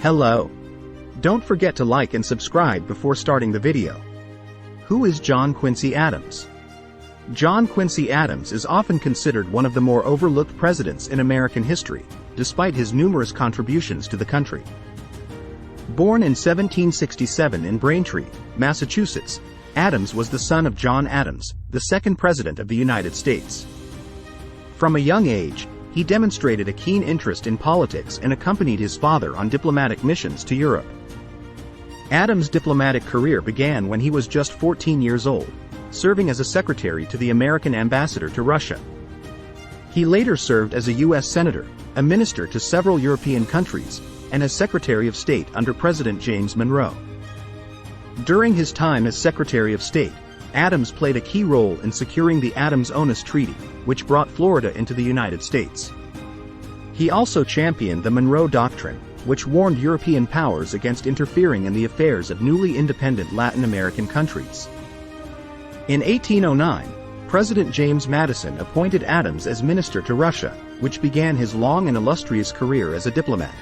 Hello. Don't forget to like and subscribe before starting the video. Who is John Quincy Adams? John Quincy Adams is often considered one of the more overlooked presidents in American history, despite his numerous contributions to the country. Born in 1767 in Braintree, Massachusetts, Adams was the son of John Adams, the second President of the United States. From a young age, he demonstrated a keen interest in politics and accompanied his father on diplomatic missions to Europe. Adams' diplomatic career began when he was just 14 years old, serving as a secretary to the American ambassador to Russia. He later served as a U.S. Senator, a minister to several European countries, and as Secretary of State under President James Monroe. During his time as Secretary of State, Adams played a key role in securing the Adams-Onis Treaty, which brought Florida into the United States. He also championed the Monroe Doctrine, which warned European powers against interfering in the affairs of newly independent Latin American countries. In 1809, President James Madison appointed Adams as minister to Russia, which began his long and illustrious career as a diplomat.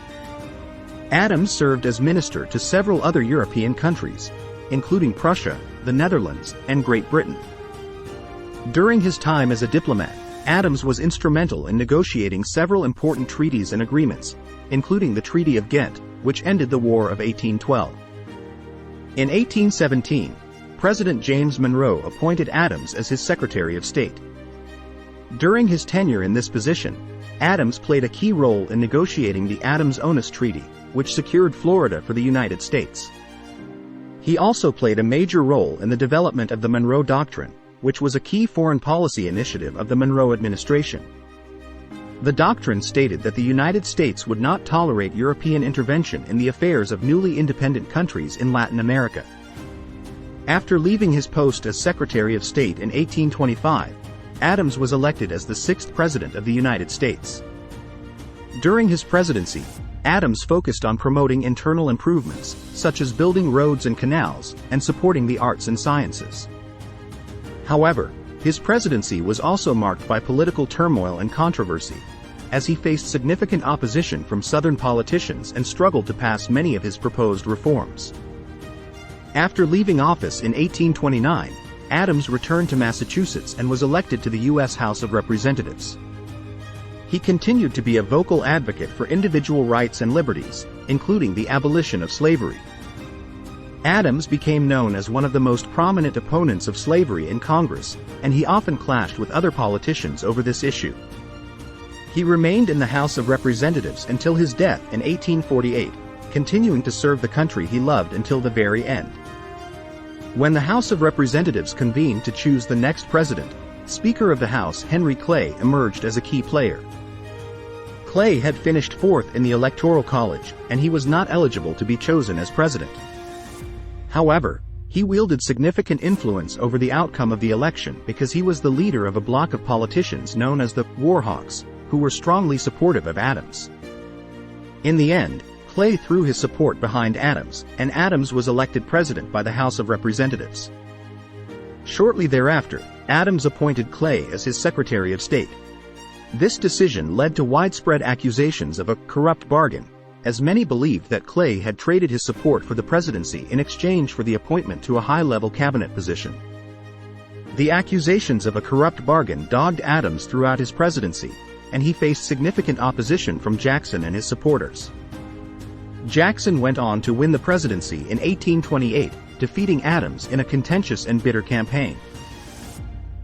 Adams served as minister to several other European countries, including Prussia, the Netherlands, and Great Britain. During his time as a diplomat, Adams was instrumental in negotiating several important treaties and agreements, including the Treaty of Ghent, which ended the War of 1812. In 1817, President James Monroe appointed Adams as his Secretary of State. During his tenure in this position, Adams played a key role in negotiating the Adams-Onis Treaty, which secured Florida for the United States. He also played a major role in the development of the Monroe Doctrine, which was a key foreign policy initiative of the Monroe administration. The doctrine stated that the United States would not tolerate European intervention in the affairs of newly independent countries in Latin America. After leaving his post as Secretary of State in 1825, Adams was elected as the sixth President of the United States. During his presidency, Adams focused on promoting internal improvements, such as building roads and canals, and supporting the arts and sciences. However, his presidency was also marked by political turmoil and controversy, as he faced significant opposition from Southern politicians and struggled to pass many of his proposed reforms. After leaving office in 1829, Adams returned to Massachusetts and was elected to the U.S. House of Representatives. He continued to be a vocal advocate for individual rights and liberties, including the abolition of slavery. Adams became known as one of the most prominent opponents of slavery in Congress, and he often clashed with other politicians over this issue. He remained in the House of Representatives until his death in 1848, continuing to serve the country he loved until the very end. When the House of Representatives convened to choose the next president, Speaker of the House Henry Clay emerged as a key player. Clay had finished fourth in the Electoral College, and he was not eligible to be chosen as president. However, he wielded significant influence over the outcome of the election because he was the leader of a bloc of politicians known as the Warhawks, who were strongly supportive of Adams. In the end, Clay threw his support behind Adams, and Adams was elected president by the House of Representatives. Shortly thereafter, Adams appointed Clay as his Secretary of State. This decision led to widespread accusations of a corrupt bargain, as many believed that Clay had traded his support for the presidency in exchange for the appointment to a high-level cabinet position. The accusations of a corrupt bargain dogged Adams throughout his presidency, and he faced significant opposition from Jackson and his supporters. Jackson went on to win the presidency in 1828, defeating Adams in a contentious and bitter campaign.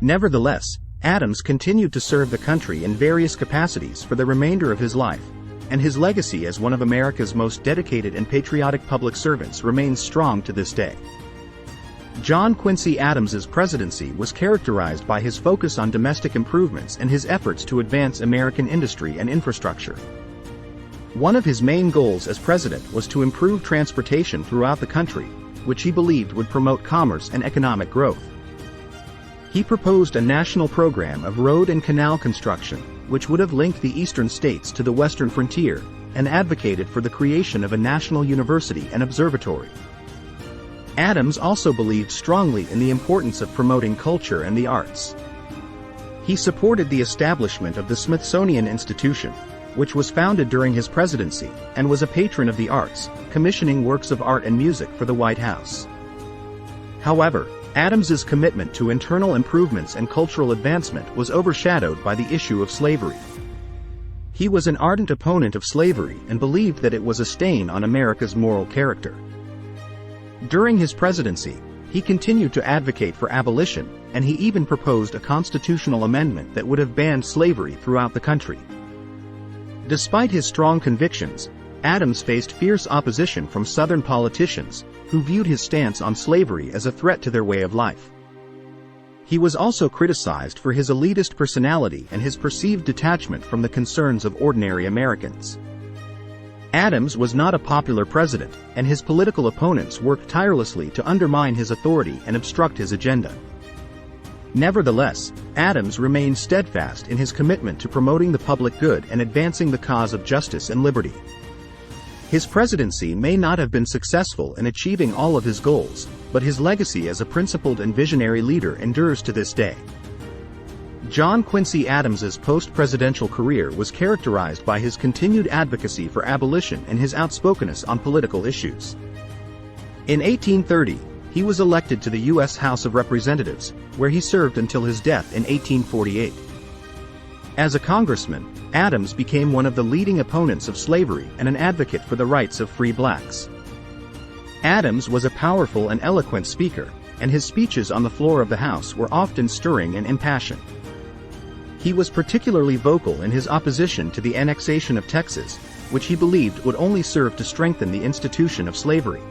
Nevertheless, Adams continued to serve the country in various capacities for the remainder of his life, and his legacy as one of America's most dedicated and patriotic public servants remains strong to this day. John Quincy Adams's presidency was characterized by his focus on domestic improvements and his efforts to advance American industry and infrastructure. One of his main goals as president was to improve transportation throughout the country, which he believed would promote commerce and economic growth. He proposed a national program of road and canal construction, which would have linked the eastern states to the western frontier, and advocated for the creation of a national university and observatory. Adams also believed strongly in the importance of promoting culture and the arts. He supported the establishment of the Smithsonian Institution, which was founded during his presidency, and was a patron of the arts, commissioning works of art and music for the White House. However, Adams's commitment to internal improvements and cultural advancement was overshadowed by the issue of slavery. He was an ardent opponent of slavery and believed that it was a stain on America's moral character. During his presidency, he continued to advocate for abolition, and he even proposed a constitutional amendment that would have banned slavery throughout the country. Despite his strong convictions, Adams faced fierce opposition from Southern politicians, who viewed his stance on slavery as a threat to their way of life. He was also criticized for his elitist personality and his perceived detachment from the concerns of ordinary Americans. Adams was not a popular president, and his political opponents worked tirelessly to undermine his authority and obstruct his agenda. Nevertheless, Adams remained steadfast in his commitment to promoting the public good and advancing the cause of justice and liberty. His presidency may not have been successful in achieving all of his goals, but his legacy as a principled and visionary leader endures to this day. John Quincy Adams's post-presidential career was characterized by his continued advocacy for abolition and his outspokenness on political issues. In 1830, he was elected to the U.S. House of Representatives, where he served until his death in 1848. As a congressman, Adams became one of the leading opponents of slavery and an advocate for the rights of free blacks. Adams was a powerful and eloquent speaker, and his speeches on the floor of the House were often stirring and impassioned. He was particularly vocal in his opposition to the annexation of Texas, which he believed would only serve to strengthen the institution of slavery.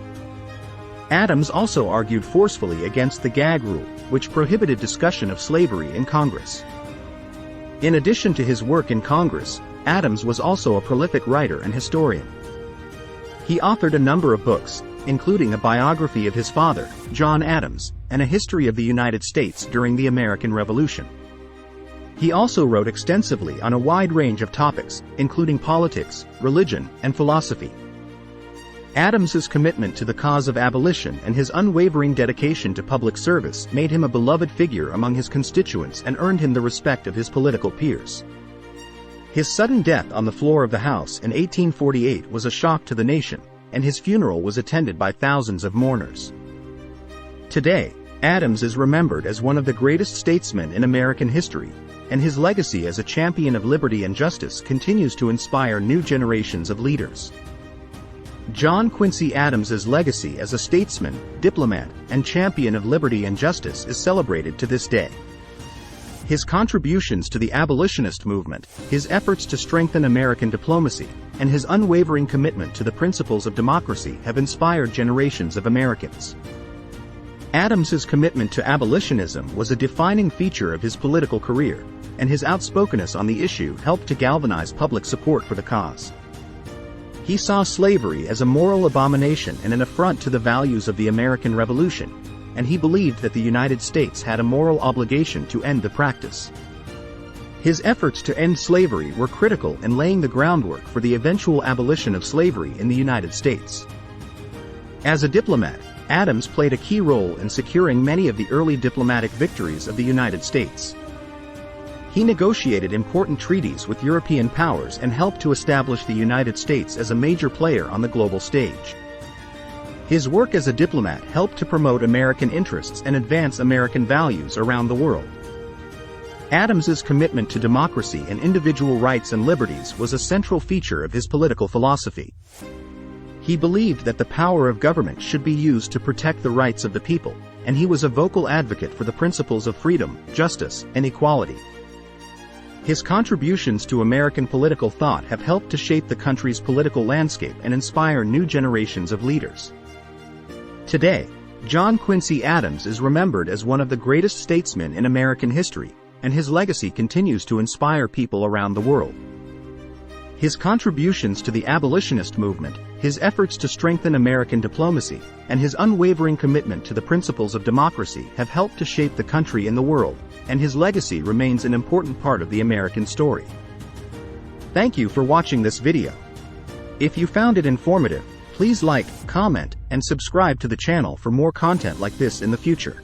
Adams also argued forcefully against the gag rule, which prohibited discussion of slavery in Congress. In addition to his work in Congress, Adams was also a prolific writer and historian. He authored a number of books, including a biography of his father, John Adams, and a history of the United States during the American Revolution. He also wrote extensively on a wide range of topics, including politics, religion, and philosophy. Adams's commitment to the cause of abolition and his unwavering dedication to public service made him a beloved figure among his constituents and earned him the respect of his political peers. His sudden death on the floor of the House in 1848 was a shock to the nation, and his funeral was attended by thousands of mourners. Today, Adams is remembered as one of the greatest statesmen in American history, and his legacy as a champion of liberty and justice continues to inspire new generations of leaders. John Quincy Adams's legacy as a statesman, diplomat, and champion of liberty and justice is celebrated to this day. His contributions to the abolitionist movement, his efforts to strengthen American diplomacy, and his unwavering commitment to the principles of democracy have inspired generations of Americans. Adams's commitment to abolitionism was a defining feature of his political career, and his outspokenness on the issue helped to galvanize public support for the cause. He saw slavery as a moral abomination and an affront to the values of the American Revolution, and he believed that the United States had a moral obligation to end the practice. His efforts to end slavery were critical in laying the groundwork for the eventual abolition of slavery in the United States. As a diplomat, Adams played a key role in securing many of the early diplomatic victories of the United States. He negotiated important treaties with European powers and helped to establish the United States as a major player on the global stage. His work as a diplomat helped to promote American interests and advance American values around the world. Adams's commitment to democracy and individual rights and liberties was a central feature of his political philosophy. He believed that the power of government should be used to protect the rights of the people, and he was a vocal advocate for the principles of freedom, justice, and equality. His contributions to American political thought have helped to shape the country's political landscape and inspire new generations of leaders. Today, John Quincy Adams is remembered as one of the greatest statesmen in American history, and his legacy continues to inspire people around the world. His contributions to the abolitionist movement, his efforts to strengthen American diplomacy, and his unwavering commitment to the principles of democracy have helped to shape the country and the world, and his legacy remains an important part of the American story. Thank you for watching this video. If you found it informative, please like, comment, and subscribe to the channel for more content like this in the future.